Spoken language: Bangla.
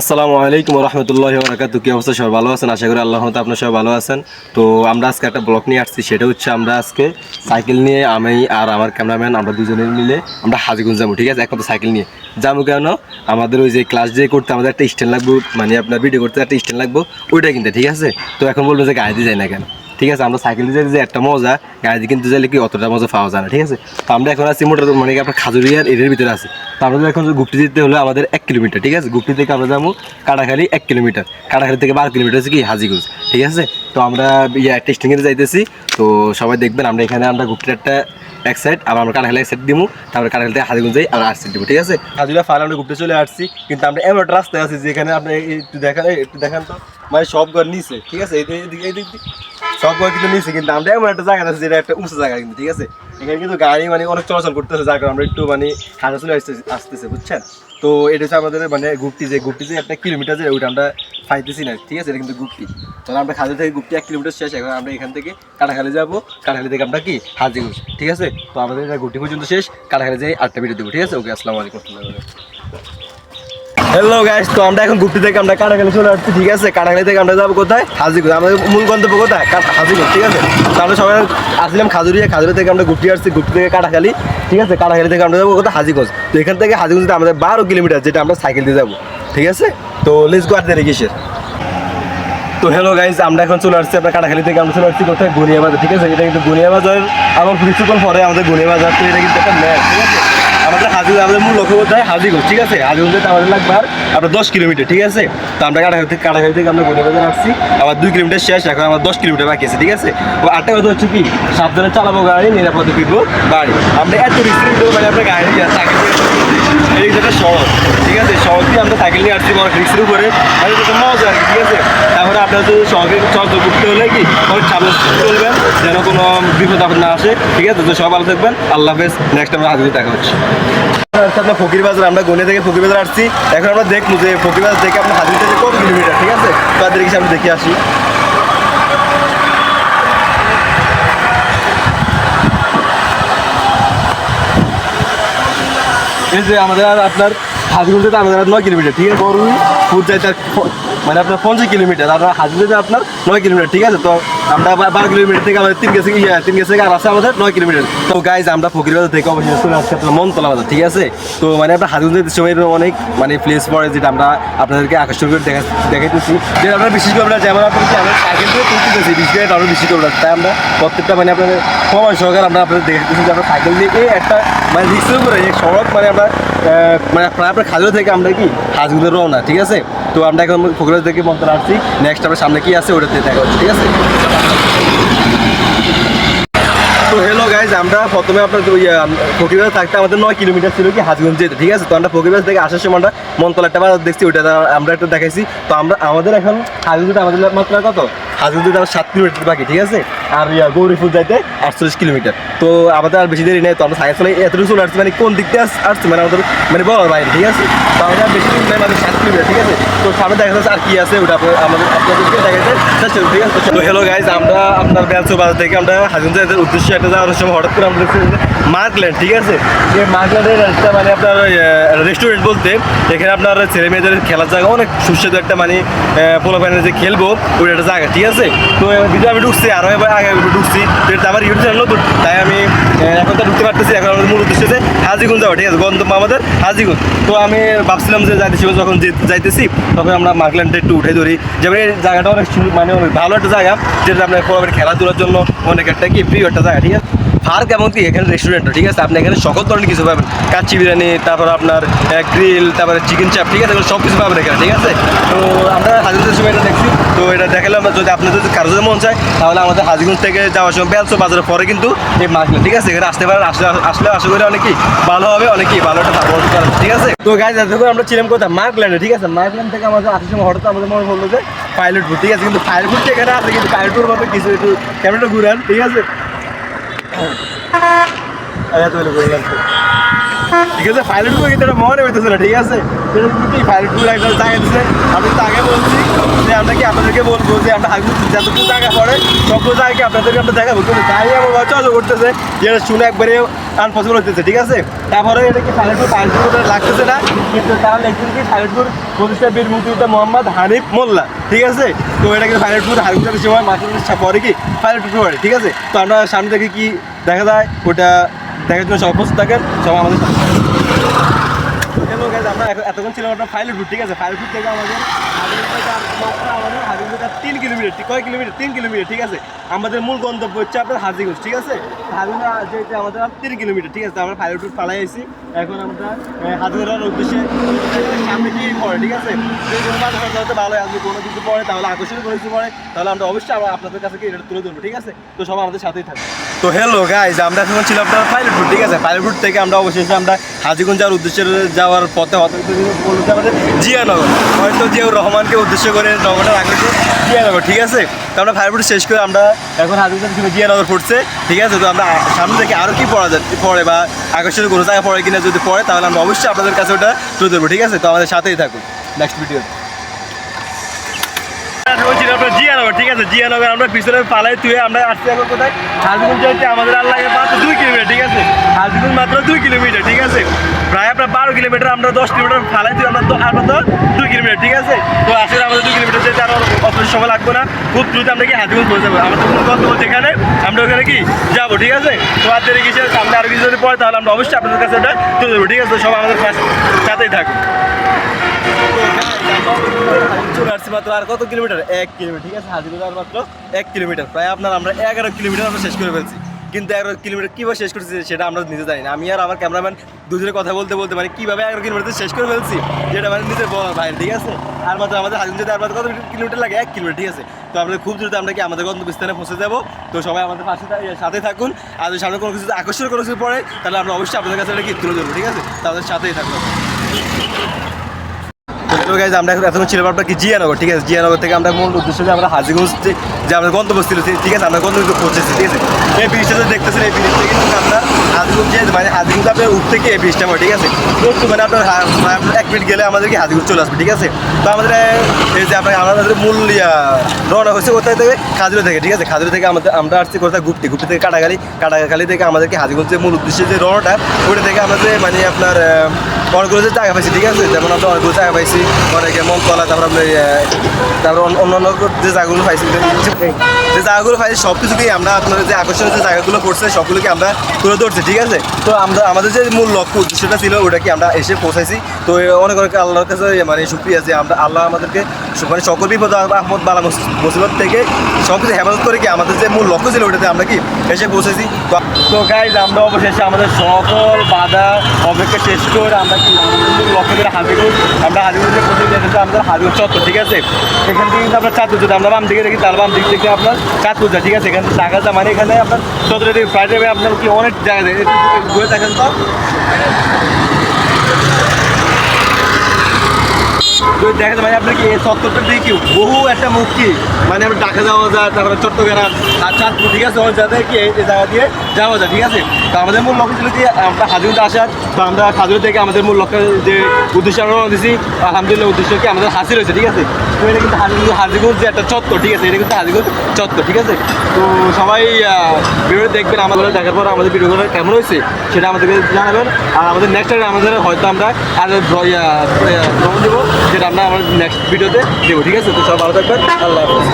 আসসালামু আলাইকুম রহমতুল্লাহি ওয়া বারাকাতুহু। কি অবস্থা, সবাই ভালো আছেন? আশা করি আল্লাহর রহমতে আপনারা সবাই ভালো আছেন। তো আমরা আজকে একটা ব্লগ নিয়ে আসছি, সেটা হচ্ছে আমরা আজকে সাইকেল নিয়ে আমি আর আমার ক্যামেরাম্যান আমরা দুজনে মিলে আমরা হাজীগঞ্জ যাবো। ঠিক আছে, একমাত্র সাইকেল নিয়ে যাবো। কেন? আমাদের ওই যে ক্লাস যে করতে আমাদের একটা স্ট্যান্ড লাগবে, মানে আপনার ভিডিও করতে একটা স্ট্যান্ড লাগবে, ওইটা কিনতে। ঠিক আছে, তো এখন বলবো যে গাড়ি দিয়ে যাই না কেন? ঠিক আছে, আমরা সাইকেল দিয়ে যে একটা মজা, গাড়ি দিয়ে কিনতে চাইলে কি অতটা মজা পাওয়া যায় না। ঠিক আছে, তো আমরা এখন আছি মোটর মানে আপনার খাজুরিয়ার এরিয়ার ভিতরে আছি। তো আমাদের এখন গুপ্তি যেতে হলো আমাদের 1 কিলোমিটার। ঠিক আছে, গুপ্তি থেকে আমরা যাবো কাটাখালী 1 কিলোমিটার, কাটাখালী থেকে 12 কিলোমিটার হচ্ছে কি হাজীগঞ্জ। ঠিক আছে, তো আমরা টেস্টিংয়ে যাইতেছি। তো সবাই দেখবেন আমরা এখানে আমরা গুপ্তির একটা এক সাইড, আবার আমরা কাটাখালী এক সাইড দিব, তারপরে কাটাখালী থেকে হাজীগঞ্জ যাই আর আর সাইড দিব। ঠিক আছে, হাজুরা ফাল আমরা গুপ্তি চলে আসছি, কিন্তু আমরা এমন একটা রাস্তায় আছি যেখানে আপনি একটু দেখান তো, মানে সব ঘর নিচে। ঠিক আছে, এই দিক সব ঘর কিন্তু নিচে, কিন্তু আমরা এমন একটা জায়গা আছে যেটা একটা উঁচু জায়গা কিন্তু। ঠিক আছে, এখানে কিন্তু গাড়ি মানে অনেক চলাচল করতেছে, যার কারণে আমরা একটু মানে হাজা চলে আসতেছে, বুঝছেন? তো এটা হচ্ছে আমাদের মানে গুপ্তি যে একটা কিলোমিটার যে ওইটা আমরা পাইতেছি না। ঠিক আছে, এটা কিন্তু গুপ্তি। তাহলে আমরা খাজা থেকে গুপ্তি 1 কিলোমিটার শেষ। এখন আমরা এখান থেকে কাটাখালী যাবো, কাটাখালী থেকে আমরা কি হাজীগঞ্জ। ঠিক আছে, তো আমাদের এটা গুপ্তি পর্যন্ত শেষ, কাটাখালী যাই 8টা ভিডিও দেবো। ঠিক আছে, ওকে, আসসালামু আলাইকুম। হ্যালো গাইস, তো আমরা এখন গুপ্তি থেকে আমরা কাটাখালী চলে আসছি। ঠিক আছে, কাটাখালী থেকে আমরা যাবো কোথায়? হাজীগঞ্জ। আমাদের মূল গন্তব্য কোথায়? হাজীগঞ্জ। ঠিক আছে, তো আমরা সবাই আসলাম খাজুরিয়া, খাজুরিয়া থেকে আমরা গুপ্তি আসছি, গুপ্তি থেকে কাটাখালী। ঠিক আছে, কাটাখালী থেকে আমরা যাবো কোথায়? হাজীগঞ্জ। তো এখান থেকে হাজীগঞ্জ আমাদের 12 কিলোমিটার, যেটা আমরা সাইকেল দিয়ে যাবো। ঠিক আছে, তো লেটস গো। আর দেরি কিসের? তো হ্যালো গাইজ, আমরা এখন চলে আসছি আপনার কাটাখালী থেকে আমরা চলে আসছি কোথায়? গুনিয়া বাজার। ঠিক আছে, এটা কিন্তু গুনিয়া বাজার আবার কিছুক্ষণ পরে আমাদের গুনিয়া বাজার। তো এটা কিন্তু একটা ম্যাপ। ঠিক আছে, আমাদের আমাদের মূল লক্ষ্য কোথায়? হাজীগঞ্জ। ঠিক আছে, হাজীগঞ্জ আমাদের লাগবে আর আপনার 10 কিলোমিটার। ঠিক আছে, তো আমরা কাটাখালী থেকে আমরা গুনিয়া বাজার আসছি, আবার 2 কিলোমিটার শেষ, এখন আমার 10 কিলোমিটার বাকি আছে। ঠিক আছে, ও আটটা কথা হচ্ছে কি, সাবধানে চালাবো গাড়ি, নিরাপদে ফিরবো বাড়ি। আমরা এত রিস্ক মানে আপনার গাড়ি সাইকেল এই একটা সহজ। ঠিক আছে, সহজ দিয়ে আমরা সাইকেল নিয়ে আসছি অনেক রিস্কের উপরে, মানে একটা মজা আর কি। ঠিক আছে, তারপরে আপনার যদি সহজে চলাচল করতে হলে কি অনেক সাবধানে চলবেন, যেন কোনো বিপদ আপদ না আসে। ঠিক আছে, তো সবাই ভালো থাকবেন, আল্লাহ হাফেজ। নেক্সট আমরা হাজির দেখা হচ্ছে আপনার ফকির বাজার। আমরা গনিয়া থেকে ফকির বাজার আসছি, এখন আমরা দেখবো যে ফকির বাজার থেকে আপনার হাজির থেকে কত কিলোমিটার। ঠিক আছে, তাদের কিছু আমরা দেখে আসি। এই যে আমাদের আপনার হাজীগঞ্জ থেকে আমাদের 9 কিলোমিটার। ঠিক আছে, বড়ুই ফুট যাইতে মানে আপনার 50 কিলোমিটার, আর হাজীগঞ্জে আপনার 9 কিলোমিটার। ঠিক আছে, তো আমরা 12 কিলোমিটার থেকে আমাদের 3 গেছে থেকে আর আছে আমাদের 9 কিলোমিটার। তো গাইজ আমরা ফকির বাজার থেকে অবশ্যই চলে আসছি আপনার মনতলা বাজার। ঠিক আছে, তো মানে আপনার হাজীগঞ্জের সময় অনেক মানে প্লেস পড়ে, যেটা আমরা আপনাদেরকে আকর্ষণ করে দেখাইতেছি, যে আমরা বিশেষ করে আমরা যেমন আপনাদের আমরা সাইকেল থেকে তুলতেছি, বিশেষ করে আরও বেশি করে। তাই আমরা প্রত্যেকটা মানে আপনাদের সময় সহকারে আমরা আপনাদের দেখাইতেছি যে আমরা সাইকেল দিয়ে একটা মানে রিক্সের উপরে এই সড়ক মানে আমরা মানে প্রায় আপনার খাজুরা থেকে আমরা কি হাজীগঞ্জে রওনা। ঠিক আছে, তো আমরা এখন ফকির বাজার থেকে মন্ত্রা আসছি, নেক্সট আমরা সামনে কি আছে ওটাতে দেখা হচ্ছে। ঠিক আছে, তো হ্যালো গাইজ, আমরা প্রথমে আপনার ওই ফকিরবাজার থাকতে আমাদের 9 কিলোমিটার ছিল কি হাজীগঞ্জ যেতে। ঠিক আছে, তো আমরা ফকিরবাজার থেকে আসার সময় আমরা মনতলা একটা বাজার দেখছি, ওইটা আমরা একটা দেখাইছি। তো আমরা আমাদের এখন হাজীগঞ্জ আমাদের মাত্রা কত? হাজীগঞ্জ আমার 7 কিলোমিটার বাকি। ঠিক আছে, আর গৌরীপুর যাইতে 48 কিলোমিটার। তো আমাদের আর বেশি দেরি নেই, তো আমরা সাইকেল চলে এতটুকু চলে আসছি, মানে কোন দিক থেকে আসছি মানে আমাদের মানে বলার বাইরে। ঠিক আছে, তো আমাদের বেশি দিন নেই, আমাদের 7 কিলোমিটার। ঠিক আছে, তো সামনে দেখা যাচ্ছে আর কি আছে ওটা আমাদেরকে দেখাতে। ঠিক আছে, তো হ্যালো গাইজ, আমরা আপনার বেলচো বাজার থেকে আমরা হাজীগঞ্জের উদ্দেশ্যে একটা যাওয়ার সময় হঠাৎ করে আমরা দেখছি মার্কল্যান্ড। ঠিক আছে, যে মার্কল্যান্ডের একটা মানে আপনার রেস্টুরেন্ট বলতে এখানে আপনার ছেলে মেয়েদের খেলার জায়গা, অনেক সুস্বাদু একটা মানে পোলাপাইনে যে খেলবো ওই একটা জায়গা। ঠিক আছে, তো ভিতরে আমি ঢুকছি, আরও এবার আগে ঢুকছি, যেটা আমার ইউটিউব চ্যানেল নতুন, তাই আমি এখন তো ঢুকতে পারতেছি। এখন আমাদের মূল উদ্দেশ্য যে হাজীগঞ্জ যাওয়া। ঠিক আছে, গন্তব্য আমাদের হাজীগঞ্জ। তো আমি ভাবছিলাম যে যাইতেছি, যখন যাইতেছি তখন আমরা মার্কল্যান্ডে একটু উঠে ধরি, যেমন এই জায়গাটা অনেক মানে অনেক ভালো একটা জায়গা, যেটা আপনার পোলাপাইনে খেলাধুলার জন্য অনেক একটা কি প্রিয় একটা জায়গা। ঠিক আছে, পার্ক এমনকি এখানে রেস্টুরেন্ট। ঠিক আছে, আপনি এখানে সকল ধরনের কিছু পাবেন, কাচ্চি বিরিয়ানি, তারপর আপনার গ্রিল, তারপরে চিকেন চাপ। ঠিক আছে, সব কিছু পাবেন এখানে। ঠিক আছে, তো আমরা হাজীগঞ্জের সময় এটা দেখছি, তো এটা দেখালাম। যদি আপনাদের যদি কারো যদি মন চায় তাহলে আমাদের হাজীগঞ্জ থেকে যাওয়ার সময় বেলচো বাজারের পরে কিন্তু এই মার্কেট। ঠিক আছে, এখানে আসতে পারেন, আসলে আশা করি অনেকই ভালো হবে, অনেকই ভালো একটা সাপোর্ট করেন। ঠিক আছে, তো গাইজ এতক্ষণ আমরা ছিলাম কোথায়? মার্কল্যান্ডে। ঠিক আছে, মার্কল্যান্ড থেকে আমাদের আসার সময় হঠাৎ আমাদের মনে পড়লো যে পাইলটপুর। ঠিক আছে, কিন্তু পাইলটপুর এখানে আছে, কিন্তু পাইলটপুর মতো কিছু একটু ক্যামেরাটা ঘুরান। ঠিক আছে, ঠিক আছে পাইলটপুর কিন্তু এটা মনে হইতেছে না ঠিক আছে পাইলটপুর একটা জায়গা দিচ্ছে আমি তো আগে বলছি যে আমরা কি আপনাদেরকে বলবো যে আমরা যতটুকু জায়গা পড়ে সবগুলো জায়গাকে আপনাদেরকে আমরা দেখাবো কিন্তু তাই আমার চর্চা করতেছে যেটা শুনে একবারে আনপসিবল হইতেছে ঠিক আছে তারপরে এটা কি পাইলটপুর লাগতেছে না কিন্তু তারা লিখছেন কি পাইলটপুর প্রতিষ্ঠা বীর মুক্তিযোদ্ধা মোহাম্মদ হানিফ মোল্লা ঠিক আছে তো এটা কিন্তু পাইলটপুর হারিপুরের সময় মাত্র পরে কি পাইলটপুর পড়ে ঠিক আছে তো আমরা সামনে থেকে কি দেখা যায় ওটা দেখার জন্য সব প্রস্তুত থাকেন সবাই আমাদের হ্যালো গাইজ আমরা এতক্ষণ ছিলাম একটা পাইলটপুর ঠিক আছে পাইলটপুর থেকে আমাদের হাজিগঞ্জ 3 কিলোমিটার কয় কিলোমিটার 3 কিলোমিটার ঠিক আছে আমাদের মূল গন্তব্য হচ্ছে আপনার হাজিগঞ্জ ঠিক আছে হাজিগঞ্জ যেটা আমাদের 3 কিলোমিটার ঠিক আছে আমরা পাইলটপুর পালাই আইছি এখন আমরা হাজিগঞ্জের উদ্দেশ্যে সামনে কি পড়ে ঠিক আছে যদি কোনো বাধা হতে ভালো আসবে কোনো কিছু পড়ে তাহলে আকর্ষণীয় কোনো কিছু পড়ে তাহলে আমরা অবশ্যই আপনাদের কাছে কি এটা তুলে ধরবো ঠিক আছে তো সবাই আমাদের সাথেই থাকবে তো হ্যালো গাইজ আমরা এখন ছিলাম আপনার পাইলটপুর ঠিক আছে পাইলটপুর থেকে আমরা অবশেষে আমরা হাজিগঞ্জ যাওয়ার উদ্দেশ্যে যাওয়ার পথে বলতে আমাদের জিয়ানগর হয়তো জিয়াউর রহমানকে উদ্দেশ্য করে নগরটা রাখবে জিয়ানগর ঠিক আছে তো আমরা পাইলটপুর শেষ করে আমরা এখন হাজিগঞ্জ জিয়ানগর পড়ছে ঠিক আছে তো আমরা সামনে থেকে আরও কি পড়া যায় পড়ে বা আকর্ষণীয় কোনো জায়গায় পড়ে কিনা যদি পড়ে তাহলে আমরা অবশ্যই আপনাদের কাছে ওটা তুলে ধরবো ঠিক আছে তো আমাদের সাথেই থাকুন নেক্সট ভিডিও জিয়ানগর ঠিক আছে জিয়ানগর আমরা পিছনে পালাই তুই আমরা আসছি এখন কোথায় হাজিগঞ্জ যাইতে আমাদের আর লাগে মাত্র 2 কিলোমিটার ঠিক আছে হাজিগঞ্জ মাত্র 2 কিলোমিটার ঠিক আছে প্রায় আপনার 12 কিলোমিটার আমরা 10 কিলোমিটার ফালাই তুই আমরা তো 2 কিলোমিটার ঠিক আছে তো আসলে আমাদের 2 কিলোমিটার যেতে আরও অত সময় লাগবে না খুব দ্রুত আমরা কি হাজিগঞ্জ পৌঁছে যাবো আমাদের মূল গন্তব্য যেখানে আমরা ওখানে কি যাবো ঠিক আছে তো আর দেরি কিছু সামনে আরও কিছু যদি পড়ে তাহলে আমরা অবশ্যই আপনাদের কাছে ওটা তুলে দেবো ঠিক আছে সবাই আমাদের সাথেই থাকুন চলে আসছি মাত্র আর কত কিলোমিটার 1 কিলোমিটার ঠিক আছে হাজিগঞ্জ আর মাত্র 1 কিলোমিটার প্রায় আপনার আমরা 11 কিলোমিটার আমরা শেষ করে ফেলছি কিন্তু 11 কিলোমিটার কীভাবে শেষ করছি সেটা আমরা নিজে জানি না আমি আর আমার ক্যামেরাম্যান দুজনে কথা বলতে বলতে মানে কীভাবে 11 কিলোমিটার শেষ করে ফেলছি যেটা মানে নিজের বলার বাইরে ঠিক আছে আর মাত্র আমাদের হাজিগঞ্জ আর মাত্র কত কিলোমিটার লাগে 1 কিলোমিটার ঠিক আছে তো আমরা খুব দ্রুত আমরা কি আমাদের গন্তব্যস্থানে পৌঁছে যাবো তো সবাই আমাদের সাথে থাকুন আর যদি সামনে কোনো কিছু আকর্ষণ কোনো কিছু পড়ে তাহলে আমরা অবশ্যই আপনাদের কাছে এটা কি তুলে ধরবো ঠিক আছে তাদের সাথেই থাকবো তো গাইজ আমরা এখন ছিলাম আপনার কি জিয়ানগর ঠিক আছে জিয়ানগর থেকে আমরা মূল উদ্দেশ্যে আমরা হাজিগঞ্জ যে আমাদের গন্তব্য ছিল ঠিক আছে আমরা গন্তব্যে পৌঁছেছি ঠিক আছে এই ব্রিজটা যে দেখতেছেন এই ব্রিজটা কিন্তু আমরা হাজিগঞ্জ মানে হাজিগঞ্জ আপনার উঠতে কি এই ব্রিজটা হয় ঠিক আছে একটু মানে আপনার 1 মিনিট গেলে আমাদেরকে হাজিগঞ্জ চলে আসবে ঠিক আছে তো আমাদের এই যে আমাদের মূল রওনা হয়েছে কোথায় থেকে খাজুরা থেকে ঠিক আছে খাজুরা থেকে আমরা আসছি কোথায় গুপ্তি থেকে কাটাখালি থেকে আমাদেরকে হাজিগঞ্জের মূল উদ্দেশ্যে যে রওনাটা ওটা থেকে আমরা যে মানে আপনার অনেকগুলো যে জায়গা পাইছি ঠিক আছে যেমন আমরা অনেকগুলো জায়গা পাইছি অনেকে মনতলা তারপর অন্যান্য যে জায়গাগুলো পাইছি যে জায়গাগুলো পাইছি সব কিছুকেই আমরা আপনার যে আকর্ষণীয় যে জায়গাগুলো পড়ছে সবগুলোকে আমরা তুলে ধরছি ঠিক আছে তো আমাদের যে মূল লক্ষ্য উদ্দেশ্যটা ছিল ওটা কি আমরা এসে পৌঁছাইছি তো অনেক আল্লাহর কাছে মানে শুকরিয়া যে আল্লাহ আমাদেরকে মানে সকল বিপদ আহমদ বালা মুসিবত থেকে সব কিছু হেফাজত করে কি আমাদের যে মূল লক্ষ্য ছিল ওটাতে আমরা কি এসে পৌঁছেছি তো গাইজ আমরা অবশেষে আমাদের সকল বাধা অপেক্ষা শেষ করে আমরা কি আমাদের লক্ষ্য করে হাজিগঞ্জ আমরা হাজিগঞ্জে পৌঁছে যেতেছি আমাদের হাজিগঞ্জ চত্বর ঠিক আছে এখান থেকে কিন্তু আপনার চাঁদপুর যদি আমরা বাম দিকে দেখি তার বাম দিক থেকে আপনার চাঁদপুর যায় ঠিক আছে এখানে টাকাটা মানে এখানে আপনার চত্বরে ফ্লাইট হবে আপনার কি অনেক জায়গা দেয় ঘুরে দেখেন তো দেখা যায় মানে আপনার কি এই চত্বরটা দিয়ে কি বহু একটা মুক্তি মানে আমরা ঢাকা যাওয়া যায় তারপরে চট্টগ্রাম আর চাঁদপুর ঠিক আছে ওই জায়গায় কি এই জায়গা দিয়ে যাওয়া যায় ঠিক আছে তো আমাদের মূল লক্ষ্য ছিল কি আমরা হাজিগঞ্জ আসার তো আমরা হাজির থেকে আমাদের মূল লক্ষ্য যে উদ্দেশ্যে আমরা দিয়েছি আলহামদুলিল্লাহ উদ্দেশ্য কি আমাদের হাসিল হয়েছে ঠিক আছে তো এটা কিন্তু হাজিগঞ্জ যে একটা চত্বর ঠিক আছে এটা কিন্তু হাজিগঞ্জ চত্বর ঠিক আছে তো সবাই ভিডিও দেখবেন আমাদের দেখার পর আমাদের ভিডিওগুলো কেমন হয়েছে সেটা আমাদেরকে জানাবেন আর আমাদের নেক্সট টাইম আমাদের হয়তো আমরা আর ভ্রমণ দেবো যেটা আমরা আমার নেক্সট ভিডিওতে দেবো ঠিক আছে তো সব ভালো থাকবেন আল্লাহ হাফেজ